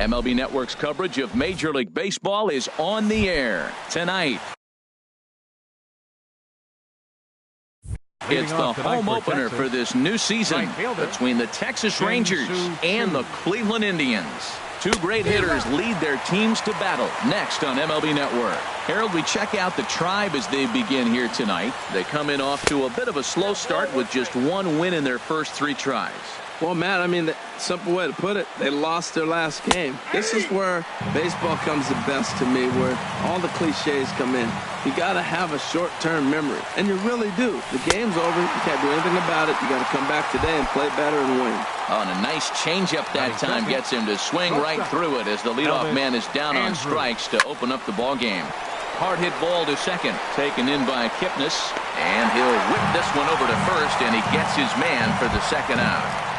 MLB Network's coverage of Major League Baseball is on the air tonight. It's the home opener for this new season between the Texas Rangers and the Cleveland Indians. Two great hitters lead their teams to battle next on MLB Network. Harold, we check out the Tribe as they begin here tonight. They come in off to a bit of a slow start with just one win in their first 3 tries. Well, Matt, I mean, the simple way to put it, they lost their last game. This is where baseball comes the best to me, where all the cliches come in. You got to have a short-term memory, and you really do. The game's over. You can't do anything about it. You got to come back today and play better and win. Oh, and a nice changeup that time gets him to swing right through it as the leadoff man is down on strikes to open up the ball game. Hard hit ball to second, taken in by Kipnis, and he'll whip this one over to first, and he gets his man for the second out.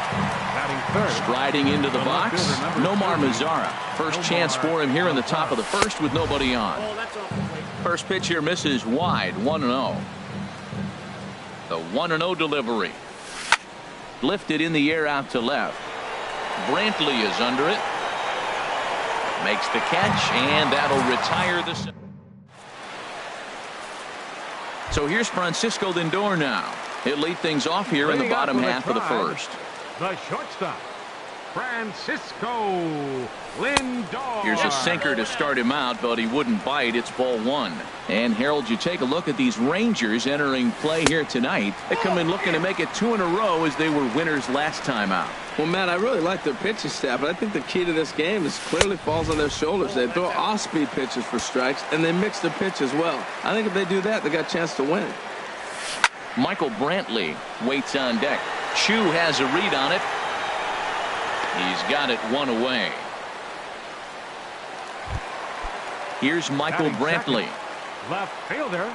Striding into the box, Nomar Mazara. First chance for him here in the top of the first with nobody on. First pitch here misses wide, 1-0. The 1-0 delivery. Lifted in the air out to left. Brantley is under it. Makes the catch, and that'll retire the... So here's Francisco Lindor now. He'll lead things off here in the bottom half of the first. The shortstop, Francisco Lindor. Here's a sinker to start him out, but he wouldn't bite. It's ball 1. And Harold, you take a look at these Rangers entering play here tonight. They come in looking to make it 2 in a row as they were winners last time out. Well, Matt, I really like their pitching staff, but I think the key to this game is clearly falls on their shoulders. They throw off-speed pitches for strikes, and they mix their pitch as well. I think if they do that, they got a chance to win. Michael Brantley waits on deck. Chu has a read on it. He's got it 1 away. Here's Michael Brantley. Left fielder,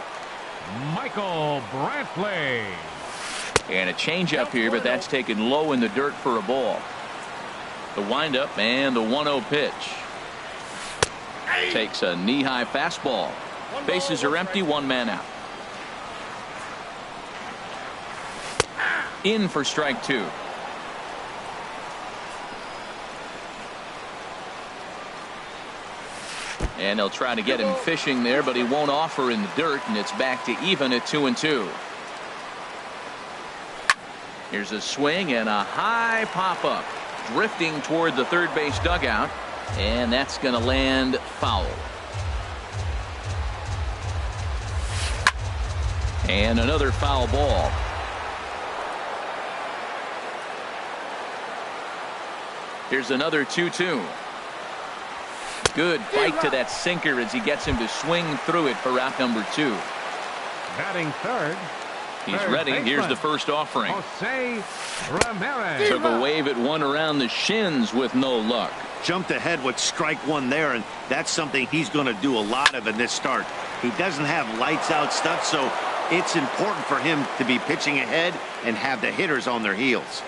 Michael Brantley. And a changeup here, but that's taken low in the dirt for a ball. The windup and the 1-0 pitch. Takes a knee-high fastball. Bases are empty, 1 man out. In for strike 2. And they'll try to get him fishing there, but he won't offer in the dirt, and it's back to even at 2-2. Here's a swing and a high pop-up, drifting toward the third base dugout, and that's going to land foul. And another foul ball. Here's another 2-2. Good bite to that sinker as he gets him to swing through it for out number 2. Batting third. He's ready. Here's the first offering. Jose Ramirez. Took a wave at one around the shins with no luck. Jumped ahead with strike 1 there, and that's something he's going to do a lot of in this start. He doesn't have lights out stuff, so it's important for him to be pitching ahead and have the hitters on their heels.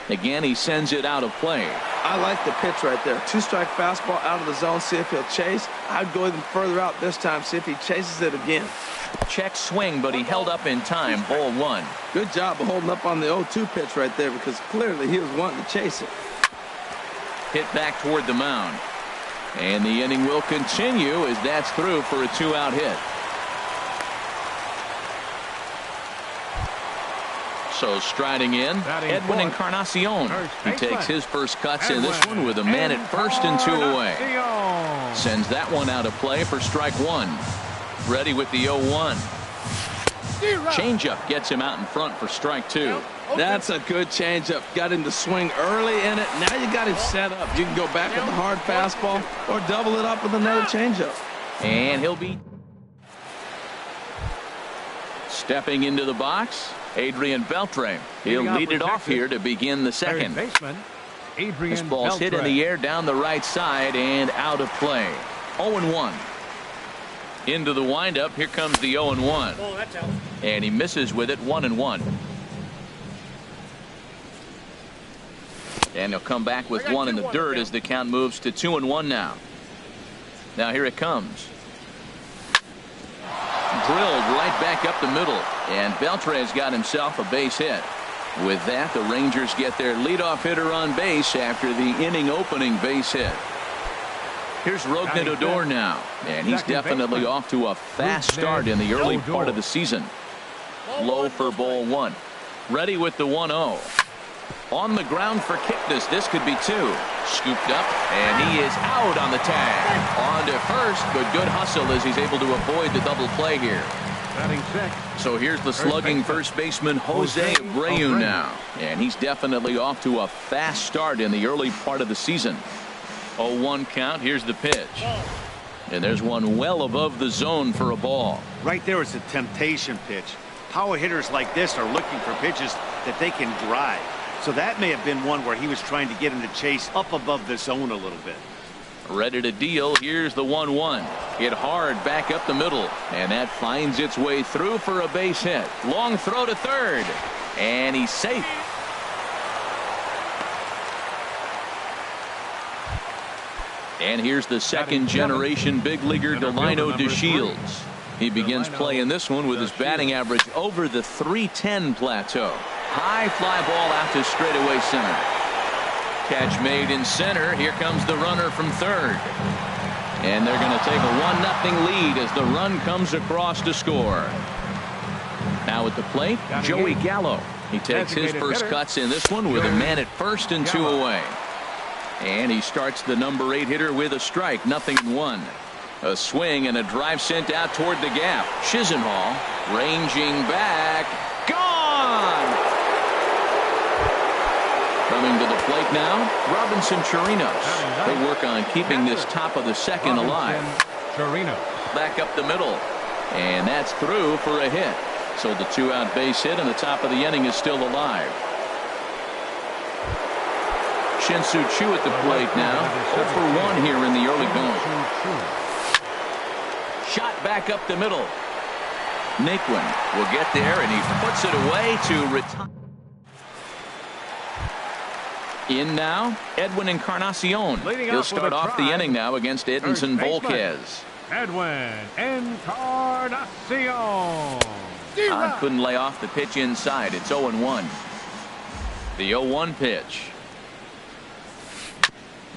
Again, he sends it out of play. I like the pitch right there. 2-strike fastball out of the zone. See if he'll chase. I'd go even further out this time. See if he chases it again. Check swing, but he held up in time. Ball 1. Good job of holding up on the 0-2 pitch right there, because clearly he was wanting to chase it. Hit back toward the mound. And the inning will continue as that's through for a 2-out hit. So striding in, Edwin Encarnacion. He takes his first cuts in this one with a man at first and 2 away. Sends that one out of play for strike 1. Ready with the 0-1. Changeup gets him out in front for strike 2. That's a good changeup. Got him to swing early in it. Now you got him set up. You can go back with the hard fastball or double it up with another changeup. And he'll be stepping into the box. Adrian Beltre. He'll lead it off here to begin the second. This ball's hit in the air down the right side and out of play. 0-1. Into the windup. Here comes the 0-1. And he misses with it. 1-1. And he'll come back with 1 in the dirt as the count moves to 2-1 now. Now here it comes. Drilled right back up the middle, and Beltre's got himself a base hit. With that, the Rangers get their leadoff hitter on base after the inning opening base hit. Here's Rougned Odor now, and he's definitely off to a fast start in the early part of the season. Low for ball one. Ready with the 1-0. On the ground for Kipnis. This could be two. Scooped up, and he is out on the tag. On to first, but good hustle as he's able to avoid the double play here. So here's the slugging first baseman Jose Abreu now, and he's definitely off to a fast start in the early part of the season. 0-1 count. Here's the pitch, and there's one well above the zone for a ball. Right there is a temptation pitch. Power hitters like this are looking for pitches that they can drive. So that may have been one where he was trying to get him to chase up above the zone a little bit. Ready to deal. Here's the 1-1. Hit hard back up the middle, and that finds its way through for a base hit. Long throw to third, and he's safe. And here's the second generation big leaguer Delino DeShields. He begins playing this one with his batting average over the .310 plateau. High fly ball out to straightaway center. Catch made in center. Here comes the runner from third. And they're going to take a 1-0 lead as the run comes across to score. Now at the plate, Joey Gallo. He takes his first cuts in this one with a man at first and 2 away. And he starts the number 8 hitter with a strike. 0-1. A swing and a drive sent out toward the gap. Chisenhall ranging back. Gone! Coming to the plate now, Robinson Chirinos. They work on keeping this top of the second alive. Back up the middle. And that's through for a hit. So the 2-out base hit and the top of the inning is still alive. Shin-Soo Choo at the plate now. 0 for 1 here in the early going. Shot back up the middle. Naquin will get there, and he puts it away to retire. In now, Edwin Encarnacion. He'll start off the inning now against Edinson Volquez. Edwin Encarnacion. Couldn't lay off the pitch inside. It's 0-1. The 0-1 pitch.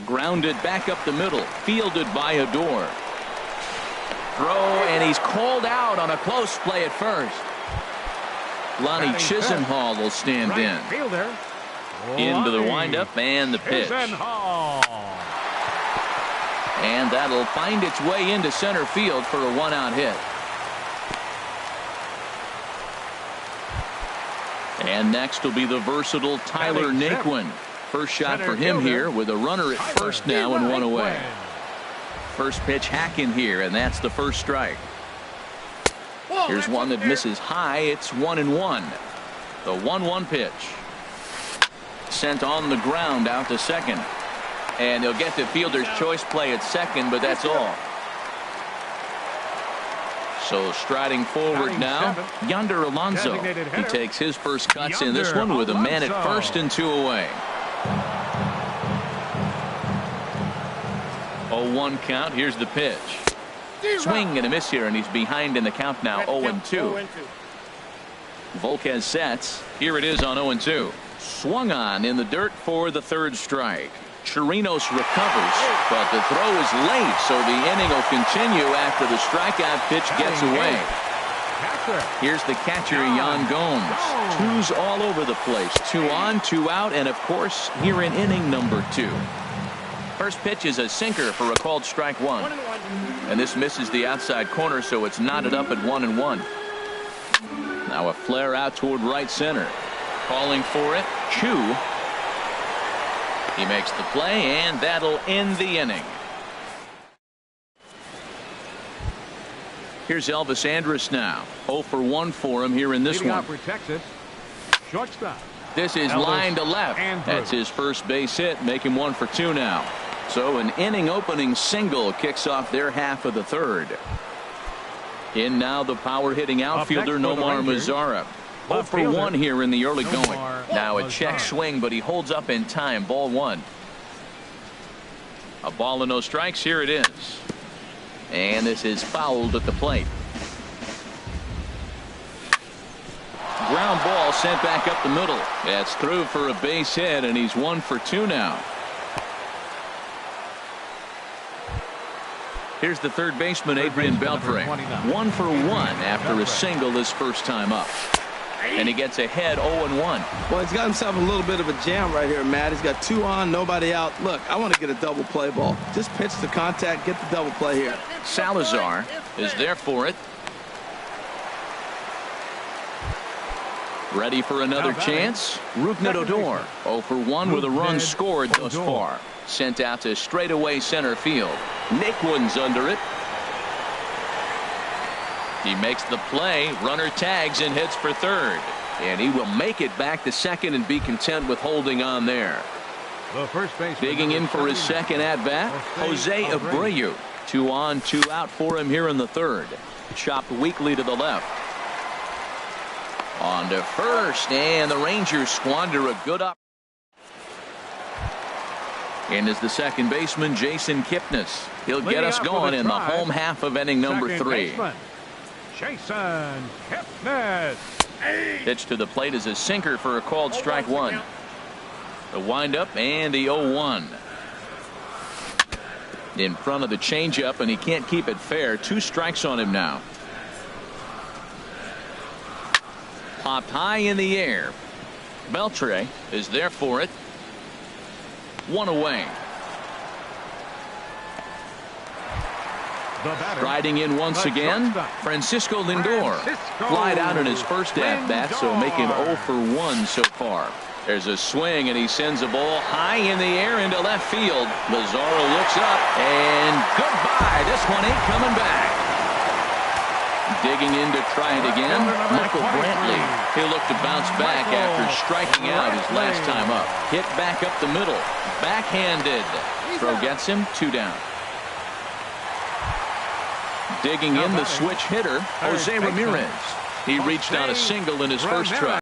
Grounded back up the middle. Fielded by Odor. Throw, and he's called out on a close play at first. Lonnie Chisenhall will stand in. Into the windup and the pitch. And that'll find its way into center field for a 1-out hit. And next will be the versatile Tyler Naquin. First shot for him here with a runner at first now and 1 away. First pitch hack in here, and that's the first strike. Here's one that misses high. It's 1-1. The 1-1 pitch. Sent on the ground out to second. And they'll get the fielder's choice play at second, but that's all. So striding forward now, Yonder Alonso. He takes his first cuts in this one with a man at first and 2 away. 0-1 count. Here's the pitch. Swing and a miss here, and he's behind in the count now. 0-2. Volquez sets. Here it is on 0-2. Swung on in the dirt for the third strike. Chirinos recovers, but the throw is late, so the inning will continue after the strikeout pitch gets away. Here's the catcher, Yan Gomes. 2s all over the place. 2 on, 2 out, and of course, here in inning number 2. First pitch is a sinker for a called strike 1. And this misses the outside corner, so it's knotted up at 1-1. Now a flare out toward right center. Calling for it, Chu. He makes the play, and that'll end the inning. Here's Elvis Andrus now. 0 for 1 for him here in this one. Shortstop. This is line to left. That's his first base hit. Make him 1 for 2 now. So an inning opening single kicks off their half of the third. In now the power hitting outfielder Nomar Mazara. 0 for 1 here in the early going. Now a check swing, but he holds up in time. Ball 1. A ball and no strikes. Here it is. And this is fouled at the plate. ground ball sent back up the middle. That's through for a base hit, and he's 1 for 2 now. Here's the third baseman, Adrian Beltre. 1 for 1 after a single his first time up. And he gets ahead 0-1. Well, he's got himself a little bit of a jam right here, Matt. He's got 2 on, nobody out. Look, I want to get a double play ball. Just pitch the contact, get the double play here. Salazar is there for it. Ready for another chance. Rougned Odor 0 for 1 with a run scored thus far. Sent out to straightaway center field. Naquin's under it. He makes the play. Runner tags and hits for third. And he will make it back to second and be content with holding on there. Digging in for his second at-bat, Jose Abreu. 2 on, 2 out for him here in the third. Chopped weakly to the left. On to first, and the Rangers squander a good up. And is the second baseman, Jason Kipnis. He'll get us going in the home half of inning number 3. Jason Kipnis. Pitch to the plate is a sinker for a called strike 1. The windup and the 0-1. In front of the changeup, and he can't keep it fair. 2 strikes on him now. Popped high in the air. Beltre is there for it. 1 away. Striding in once again, Francisco Lindor. Flied out in his first at-bat, so making 0 for 1 so far. There's a swing, and he sends a ball high in the air into left field. Lazaro looks up, and goodbye. This one ain't coming back. Digging in to try it again, Michael Brantley. He'll look to bounce back after striking out his last time up. Hit back up the middle. Backhanded. Throw gets him. 2 down. Digging in the switch hitter, Jose Ramirez. He reached on a single in his first try.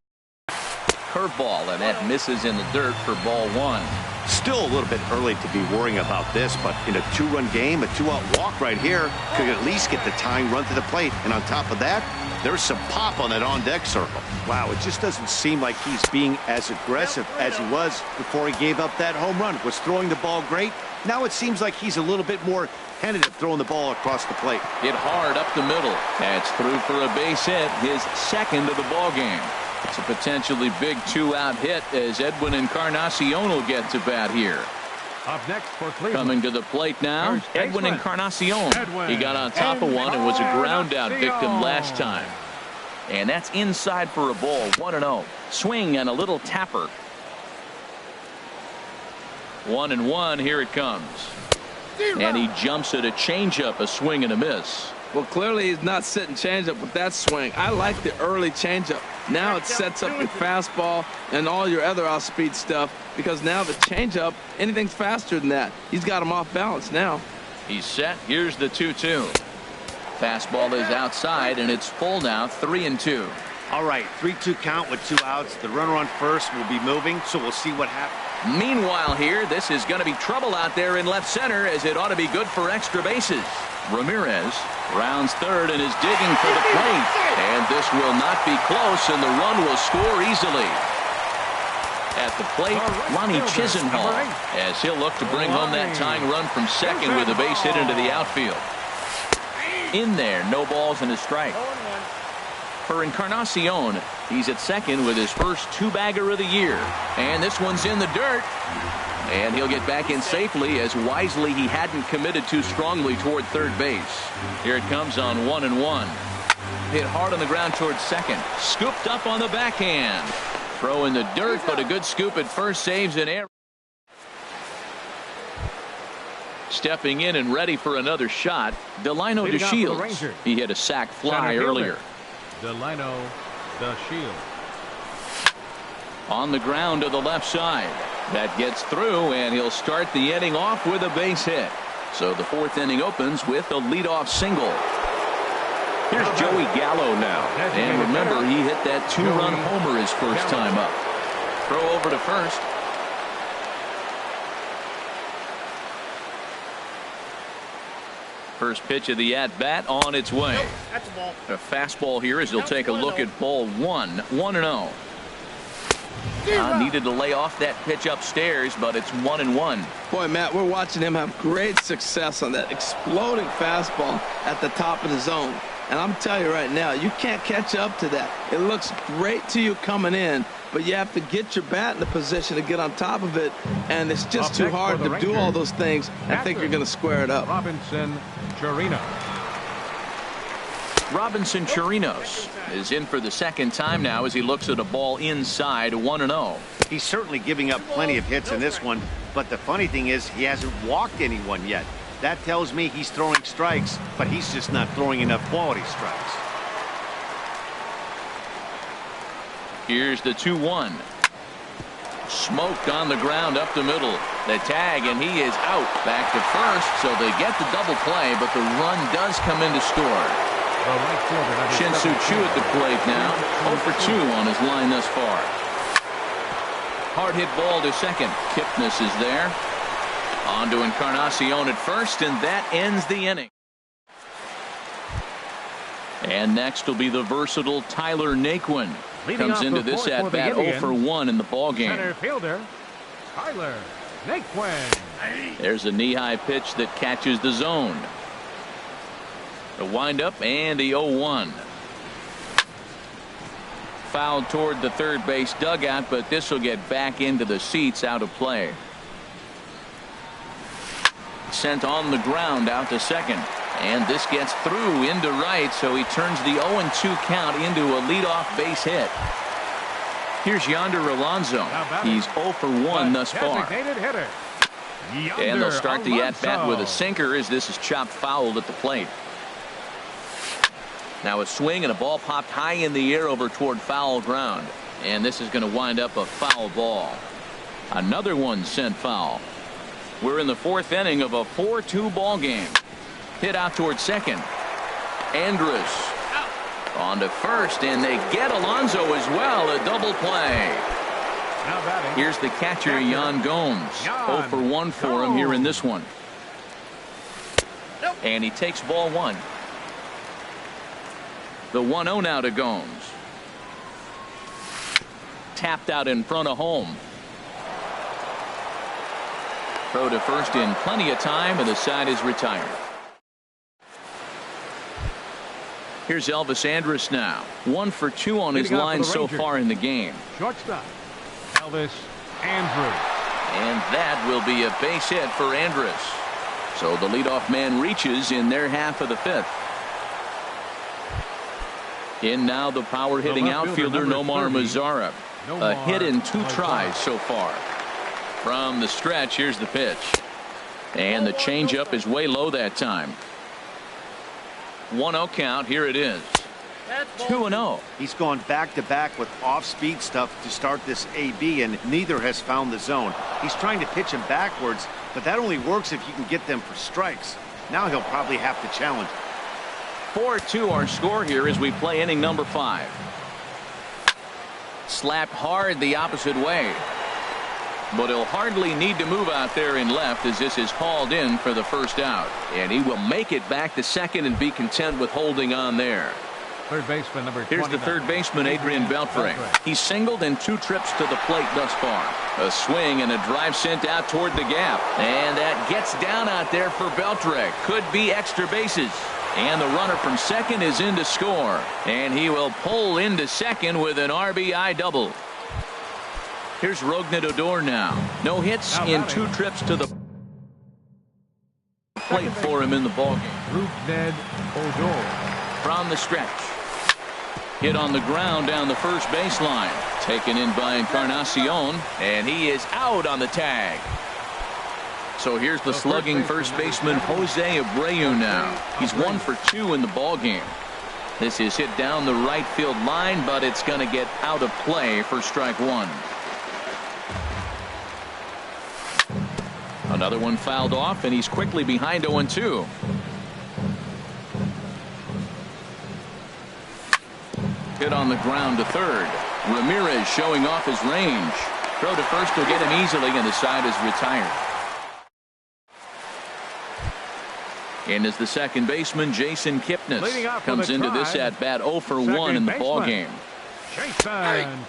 Curveball, and that misses in the dirt for ball 1. Still a little bit early to be worrying about this, but in a 2-run game, a 2-out walk right here could at least get the tying run to the plate. And on top of that, there's some pop on that on-deck circle. Wow, it just doesn't seem like he's being as aggressive as he was before he gave up that home run. Was throwing the ball great. Now it seems like he's a little bit more tentative throwing the ball across the plate. Hit hard up the middle. That's through for a base hit, his second of the ball game. It's a potentially big 2-out hit as Edwin Encarnacion will get to bat here. Up next for Cleveland. Coming to the plate now, Edwin Encarnacion. He got on top of one and was a ground out victim last time. And that's inside for a ball. 1-0. Swing and a little tapper. 1-1. Here it comes. And he jumps at a changeup, a swing and a miss. Well, clearly he's not sitting changeup with that swing. I like the early changeup. Now it sets up your fastball and all your other off-speed stuff, because now the changeup, anything's faster than that. He's got him off balance now. He's set. Here's the 2-2. Fastball is outside, and it's full now, 3-2. All right, 3-2 count with 2 outs. The runner on first will be moving, so we'll see what happens. Meanwhile here, this is going to be trouble out there in left center, as it ought to be good for extra bases. Ramirez rounds third and is digging for the plate. And this will not be close, and the run will score easily. At the plate, Lonnie Chisenhall, as he'll look to bring home that tying run from second with a base hit into the outfield. In there, no balls and a strike. For Encarnacion, he's at second with his first 2-bagger of the year. And this one's in the dirt. And he'll get back in safely, as wisely he hadn't committed too strongly toward third base. Here it comes on 1-1. Hit hard on the ground towards second. Scooped up on the backhand. Throw in the dirt, but a good scoop at first saves an error. Stepping in and ready for another shot, Delino DeShields. He hit a sac fly earlier. Delino DeShields. On the ground to the left side. That gets through, and he'll start the inning off with a base hit. So the 4th inning opens with a leadoff single. Here's Joey Gallo now. And remember, he hit that 2-run homer his first time up. Throw over to first. First pitch of the at-bat on its way. Nope, that's a ball. A fastball here as he'll take a look at ball one. 1-0. Needed to lay off that pitch upstairs, but it's 1-1. Boy, Matt, we're watching him have great success on that exploding fastball at the top of the zone. And I'm telling you right now, you can't catch up to that. It looks great to you coming in, but you have to get your bat in the position to get on top of it, and it's just too hard to do all those things and think you're going to square it up. Robinson Chirinos. Robinson Chirinos is in for the second time now as he looks at a ball inside. 1-0. He's certainly giving up plenty of hits in this one, but the funny thing is he hasn't walked anyone yet. That tells me he's throwing strikes, but he's just not throwing enough quality strikes. Here's the 2-1. Smoked on the ground up the middle. The tag, and he is out. Back to first, so they get the double play, but the run does come in to score. Shin-Soo Choo at the plate now. 0 for 2 on his line thus far. Hard hit ball to second. Kipnis is there. On to Encarnacion at first, and that ends the inning. And next will be the versatile Tyler Naquin. Comes into this at bat 0 for 1 in the ball game. Center fielder Tyler Naquin. There's a knee-high pitch that catches the zone. The windup and the 0-1. Fouled toward the third base dugout, but this will get back into the seats, out of play. Sent on the ground out to second. And this gets through into right, so he turns the 0-2 count into a leadoff base hit. Here's Yonder Alonso. He's 0 for 1 thus far. And they'll start the at-bat with a sinker as this is chopped foul at the plate. Now a swing and a ball popped high in the air over toward foul ground. And this is going to wind up a foul ball. Another one sent foul. We're in the fourth inning of a 4-2 ball game. Hit out towards second. Andrus on to first, and they get Alonso as well. A double play. Here's the catcher, Yan Gomes. 0 for 1 for him here in this one. And he takes ball one. The 1-0 now to Gomes. Tapped out in front of home. Throw to first in plenty of time, and the side is retired. Here's Elvis Andrus now. 1 for 2 on his line so far in the game. Shortstop Elvis Andrus. And that will be a base hit for Andrus. So the leadoff man reaches in their half of the fifth. In now the power hitting outfielder Nomar Mazara. A hit in 2 tries so far. From the stretch, here's the pitch. And the changeup is way low that time. 1-0 count. Here it is. 2-0. He's gone back-to-back with off-speed stuff to start this AB, and neither has found the zone. He's trying to pitch him backwards, but that only works if you can get them for strikes. Now he'll probably have to challenge. 4-2 our score here as we play inning number 5. Slapped hard the opposite way. But he'll hardly need to move out there in left as this is hauled in for the first out. And he will make it back to second and be content with holding on there. Third baseman number 29. Here's the third baseman, Adrian Beltre. He's singled in 2 trips to the plate thus far. A swing and a drive sent out toward the gap. And that gets down out there for Beltre. Could be extra bases. And the runner from second is in to score. And he will pull into second with an RBI double. Here's Rougned Odor now. No hits in 2 trips to the plate for him in the ballgame. Rougned Odor. From the stretch. Hit on the ground down the first baseline. Taken in by Encarnacion. And he is out on the tag. So here's the slugging first baseman Jose Abreu now. He's 1 for 2 in the ballgame. This is hit down the right field line, but it's going to get out of play for strike 1. Another one fouled off, and he's quickly behind 0-2. Hit on the ground to third. Ramirez showing off his range. Throw to first will get him easily, and the side is retired. And as the second baseman, Jason Kipnis comes into this at-bat 0 for 1 in the ball game.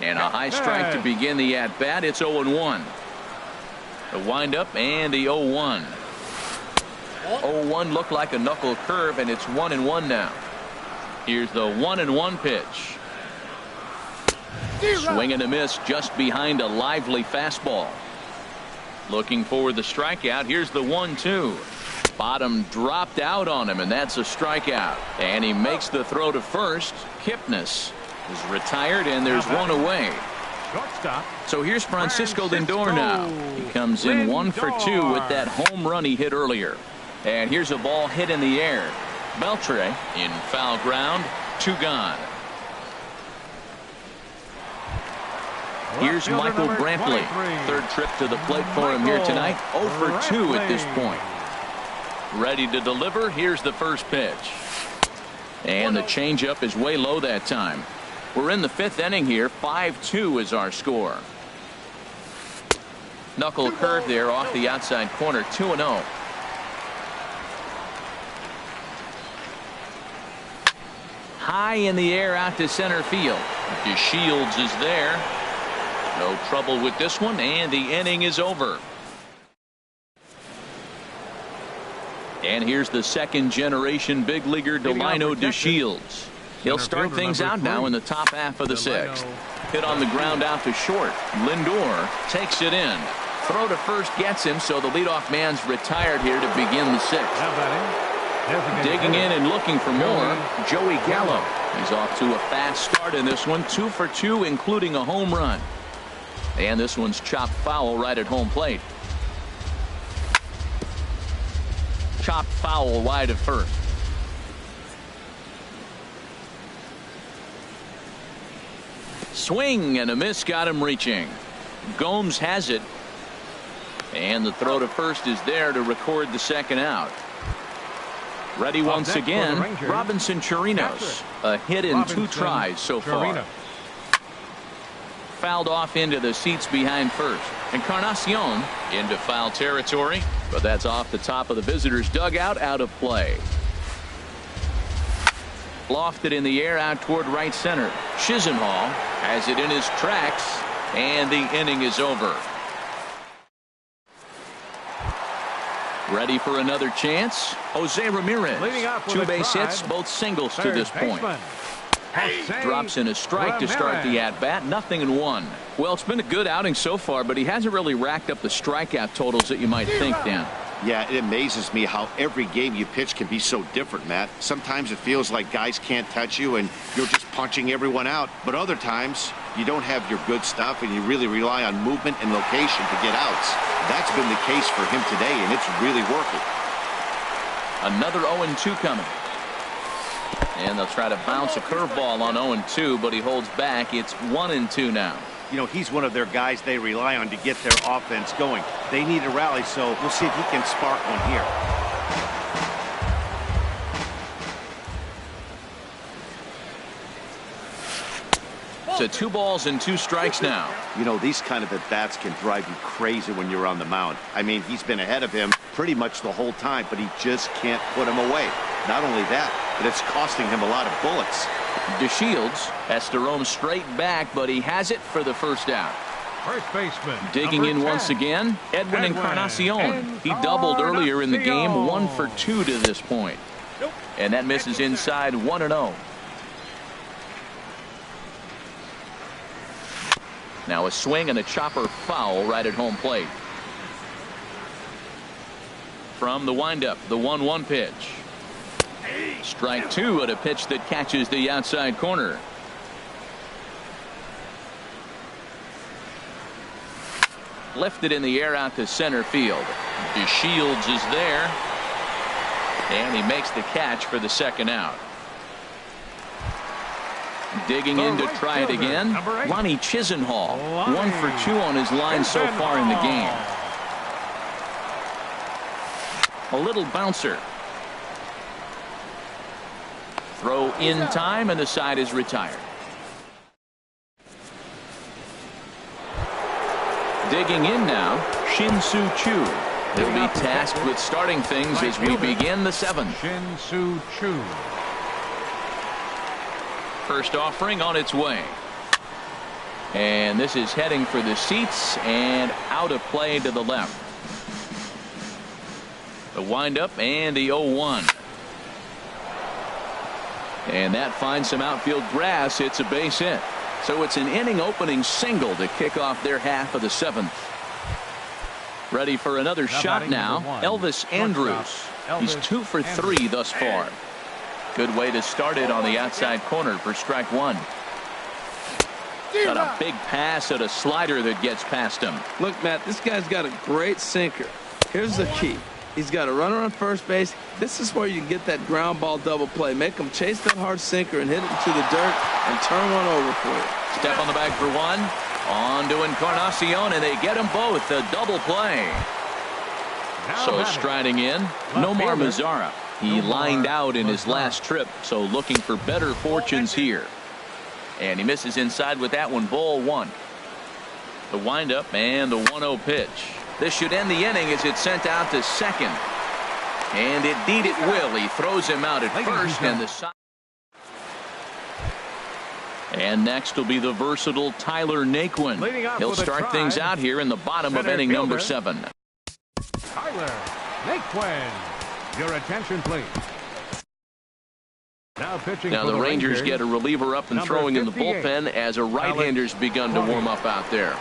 And a high strike to begin the at-bat. It's 0-1. The windup and the 0-1. 0-1 looked like a knuckle curve, and it's 1-1 now. Here's the 1-1 pitch. Swing and a miss just behind a lively fastball. Looking for the strikeout. Here's the 1-2. Bottom dropped out on him, and that's a strikeout. And he makes the throw to first. Kipnis is retired, and there's one away. So here's Francisco Lindor now. He comes in 1 for 2 with that home run he hit earlier. And here's a ball hit in the air. Beltre in foul ground. 2 gone. Here's Michael Brantley. Third trip to the plate for him here tonight. 0 for 2 at this point. Ready to deliver. Here's the first pitch. And the changeup is way low that time. We're in the 5th inning here. 5-2 is our score. Knuckle curve there off the outside corner. 2-0. High in the air out to center field. DeShields is there. No trouble with this one, and the inning is over. And here's the second-generation big leaguer Delino DeShields. He'll start things out now in the top half of the 6th. Hit on the ground out to short. Lindor takes it in. Throw to first gets him, so the leadoff man's retired here to begin the 6th. Digging in and looking for more, Joey Gallo. He's off to a fast start in this one. 2 for 2, including a home run. And this one's chopped foul right at home plate. Chopped foul wide of first. Swing and a miss got him reaching. Gomes has it. And the throw to first is there to record the second out. Ready once again, Robinson Chirinos. A hit in 2 tries so far. Fouled off into the seats behind first. Encarnacion into foul territory, but that's off the top of the visitors' dugout, out of play. Lofted in the air out toward right center. Chisenhall has it in his tracks, and the inning is over. Ready for another chance? Jose Ramirez. 2 base hits, both singles to this point. Drops in a strike to start the at-bat. 0-1. Well, it's been a good outing so far, but he hasn't really racked up the strikeout totals that you might think, Dan. Yeah, it amazes me how every game you pitch can be so different, Matt. Sometimes it feels like guys can't touch you and you're just punching everyone out. But other times, you don't have your good stuff and you really rely on movement and location to get outs. That's been the case for him today, and it's really working. Another 0-2 coming. And they'll try to bounce a curveball on 0-2, but he holds back. It's 1-2 now. You know, he's one of their guys they rely on to get their offense going. They need a rally, so we'll see if he can spark one here. So 2 balls and 2 strikes now. You know, these kind of at-bats can drive you crazy when you're on the mound. I mean, he's been ahead of him pretty much the whole time, but he just can't put him away. Not only that, but it's costing him a lot of bullets. DeShields has to roam straight back, but he has it for the first out. First baseman. Digging in once again, Edwin Encarnacion. He doubled earlier in the game, 1 for 2 to this point. And that misses inside, 1-0. Now a swing and a chopper foul right at home plate. From the windup, the 1-1 pitch. Strike 2 at a pitch that catches the outside corner. Lifted in the air out to center field. DeShields is there. And he makes the catch for the second out. Digging in to try it again. Ronnie Chisenhall. 1 for 2 on his line so far in the game. A little bouncer. Throw in time, and the side is retired. Digging in now, Shin-Soo Choo. He'll be tasked with starting things as we begin the 7th. Shin-Soo Choo. First offering on its way. And this is heading for the seats and out of play to the left. The windup and the 0-1. And that finds some outfield grass. It's a base hit. So it's an inning opening single to kick off their half of the 7th. Ready for another shot now. Elvis Andrus. He's 2 for 3 thus far. Good way to start it on the outside corner for strike 1. Got a big pass at a slider that gets past him. Look, Matt, this guy's got a great sinker. Here's the key. He's got a runner on first base. This is where you can get that ground ball double play. Make him chase that hard sinker and hit it into the dirt and turn one over for you. Step on the bag for 1. On to Encarnacion, and they get them both. A double play. So striding in, Nomar Mazara. He lined out in his last trip, so looking for better fortunes here. And he misses inside with that one. Ball 1. The windup and the 1-0 pitch. This should end the inning as it's sent out to second. And indeed it will. He throws him out at first, and the side. And next will be the versatile Tyler Naquin. He'll start things out here in the bottom of inning number 7. Tyler Naquin. Your attention, please. Now pitching. Now the Rangers get a reliever up and throwing in the bullpen as a right-hander's begun to warm up out there.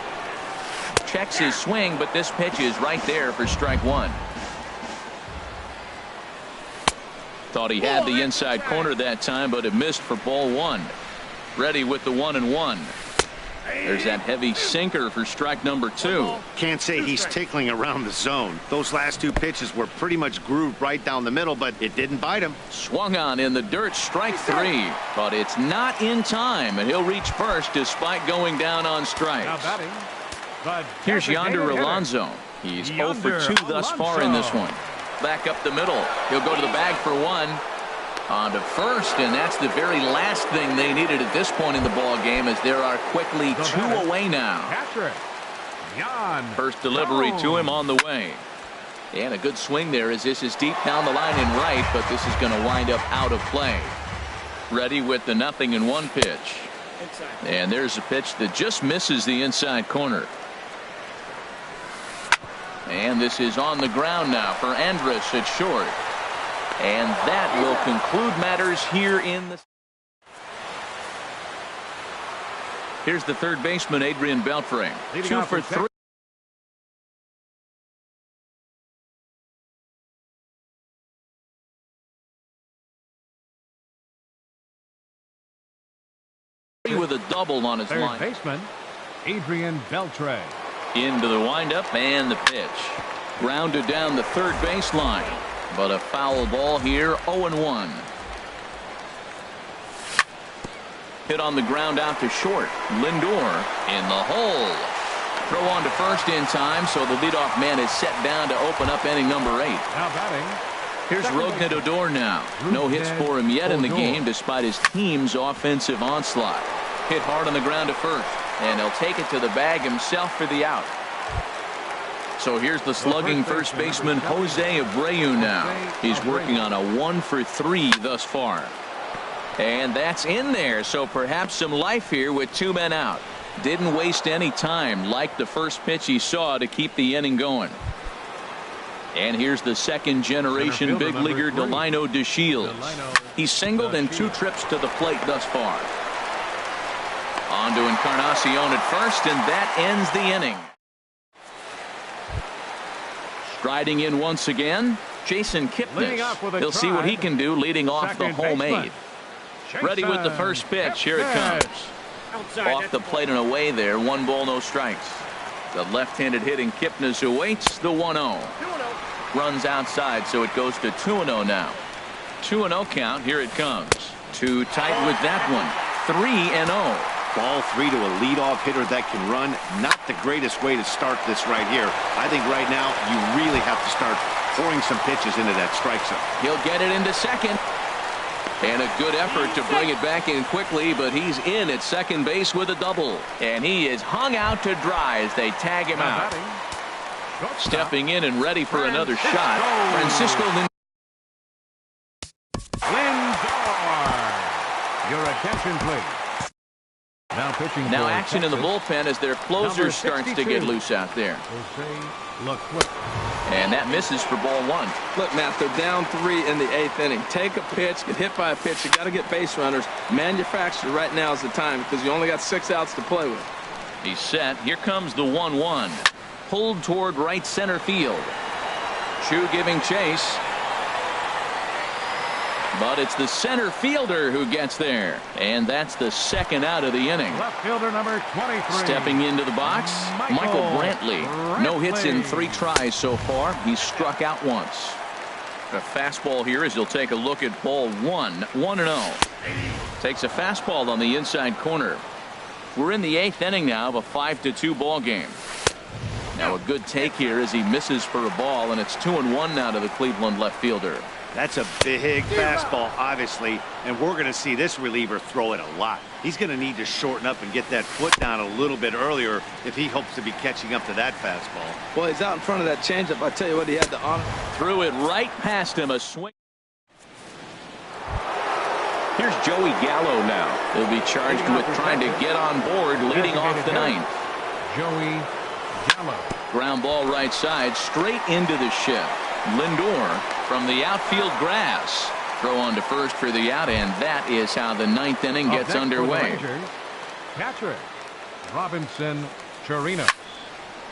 Checks his swing, but this pitch is right there for strike 1. Thought he had the inside corner that time, but it missed for ball 1. Ready with the 1-1. There's that heavy sinker for strike number 2. Can't say he's tickling around the zone. Those last 2 pitches were pretty much grooved right down the middle, but it didn't bite him. Swung on in the dirt, strike 3. But it's not in time, and he'll reach first despite going down on strikes. Now batting. Here's Yonder Alonso. He's 0 for 2 thus far in this one. Back up the middle. He'll go to the bag for 1. On to first, and that's the very last thing they needed at this point in the ball game, as there are quickly 2 away now. First delivery to him on the way. And a good swing there as this is deep down the line in right, but this is going to wind up out of play. Ready with the 0-1 pitch. And there's a pitch that just misses the inside corner. And this is on the ground now for Andrus at short. And that will conclude matters here in the. Here's the third baseman, Adrian Beltre. 2 for 3. With a double on his line. Third baseman, Adrian Beltre. Into the windup and the pitch. Grounded down the third baseline. But a foul ball here, 0-1. Hit on the ground out to short. Lindor in the hole. Throw on to first in time, so the leadoff man is set down to open up inning number 8. Now batting. Here's Rougned Odor now. No hits for him yet in the game despite his team's offensive onslaught. Hit hard on the ground to first, and he'll take it to the bag himself for the out. So here's the slugging first baseman Jose Abreu now. He's working on a 1 for 3 thus far. And that's in there, so perhaps some life here with 2 men out. Didn't waste any time like the first pitch he saw to keep the inning going. And here's the second generation big leaguer Delino DeShields. He's singled in 2 trips to the plate thus far. On to Encarnacion at first, and that ends the inning. Striding in once again, Jason Kipnis. He'll see what he can do leading off the home 8. Ready with the first pitch. Here it comes. Off the plate and away there. 1 ball, no strikes. The left-handed hitting Kipnis awaits the 1-0. Runs outside, so it goes to 2-0 now. 2-0 count. Here it comes. Too tight with that one. 3-0. Ball 3 to a leadoff hitter that can run. Not the greatest way to start this right here. I think right now you really have to start pouring some pitches into that strike zone. He'll get it into second. And a good effort to bring it back in quickly, but he's in at second base with a double. And he is hung out to dry as they tag him out. Stepping in and ready for another shot. Francisco Lindor. Your attention, please. Now pitching. Now for action in the Texas. bullpen as their closer starts to get loose out there. And that misses for ball one. Look, Matt, they're down 3 in the 8th inning. Take a pitch, get hit by a pitch. You got to get base runners. Manufacture right now is the time because you only got 6 outs to play with. He's set. Here comes the 1-1. Pulled toward right center field. Chu giving chase. But it's the center fielder who gets there. And that's the second out of the inning. Left fielder number 23. Stepping into the box, Michael Brantley. No hits in 3 tries so far. He's struck out once. A fastball here as he'll take a look at ball 1. 1-0. Takes a fastball on the inside corner. We're in the 8th inning now of a 5-2 ball game. Now a good take here as he misses for a ball, and it's 2-1 now to the Cleveland left fielder. That's a big fastball, obviously, and we're going to see this reliever throw it a lot. He's going to need to shorten up and get that foot down a little bit earlier if he hopes to be catching up to that fastball. Well, he's out in front of that changeup. I tell you what, he had the honor. Threw it right past him. A swing. Here's Joey Gallo now. He'll be charged with trying to get on board, leading off the 9th. Joey Gallo. Ground ball right side, straight into the shift. Lindor from the outfield grass. Throw on to first for the out, and that is how the 9th inning gets underway. Catcher Robinson Chirino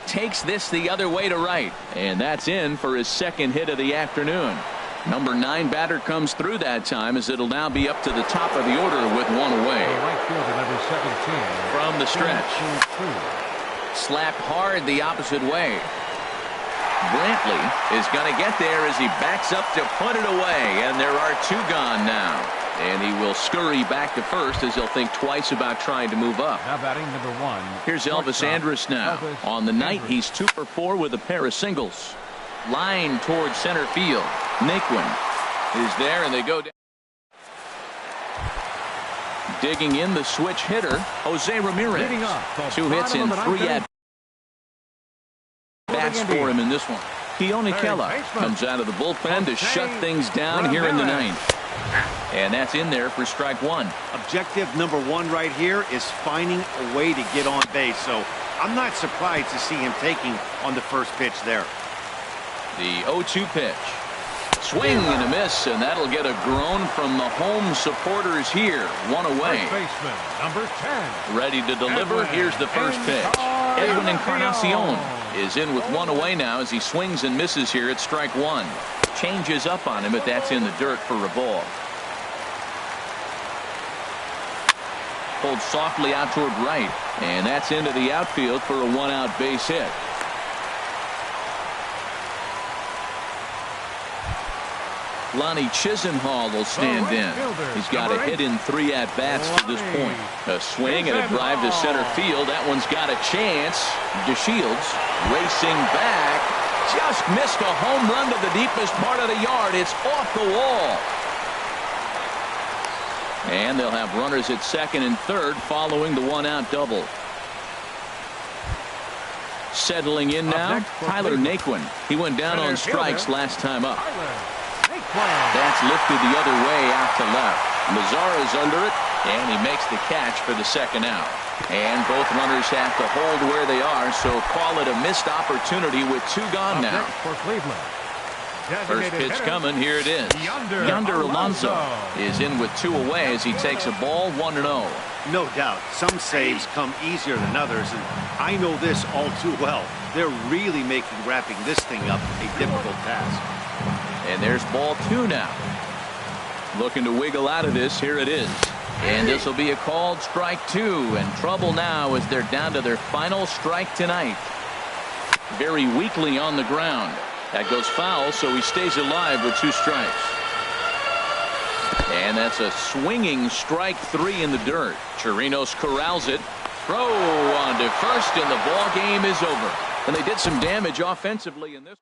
takes this the other way to right, and that's in for his second hit of the afternoon. Number 9 batter comes through that time as it'll now be up to the top of the order with 1 away. Right fielder number 17 from the stretch. Slapped hard the opposite way. Brantley is going to get there as he backs up to put it away, and there are 2 gone now. And he will scurry back to first as he'll think twice about trying to move up. Now batting number 1. Here's Elvis Andrus now. On the night, he's 2 for 4 with a pair of singles. Line towards center field. Naquin is there, and they go down. Digging in the switch hitter, Jose Ramirez. 2 hits in 3 at bats for him in this one. Keone Kela comes out of the bullpen to shut things down here in the 9th. And that's in there for strike 1. Objective number 1 right here is finding a way to get on base. So I'm not surprised to see him taking on the first pitch there. The 0-2 pitch. Swing and a miss, and that'll get a groan from the home supporters here. 1 away. First baseman number 10. Ready to deliver. Here's the first pitch. Edwin Encarnacion is in with 1 away now as he swings and misses here at strike 1. Changes up on him, but that's in the dirt for a ball. Pulled softly out toward right, and that's into the outfield for a 1-out base hit. Lonnie Chisenhall will stand in. He's got a hit in 3 at-bats to this point. A swing and a drive to center field. That one's got a chance. DeShields racing back. Just missed a home run to the deepest part of the yard. It's off the wall. And they'll have runners at second and third following the 1-out double. Settling in now, Tyler Naquin. He went down on strikes last time up. That's lifted the other way out to left. Mazara's under it, and he makes the catch for the second out. And both runners have to hold where they are, so call it a missed opportunity with 2 gone now. For Cleveland. First pitch coming. Here it is. Yonder Alonso is in with 2 away as he takes a ball 1-0. No doubt. Some saves come easier than others, and I know this all too well. They're really making wrapping this thing up a difficult task. And there's ball 2 now. Looking to wiggle out of this. Here it is. And this will be a called strike 2. And trouble now as they're down to their final strike tonight. Very weakly on the ground. That goes foul, so he stays alive with 2 strikes. And that's a swinging strike 3 in the dirt. Chirinos corrals it. Throw on to first, and the ball game is over. And they did some damage offensively in this.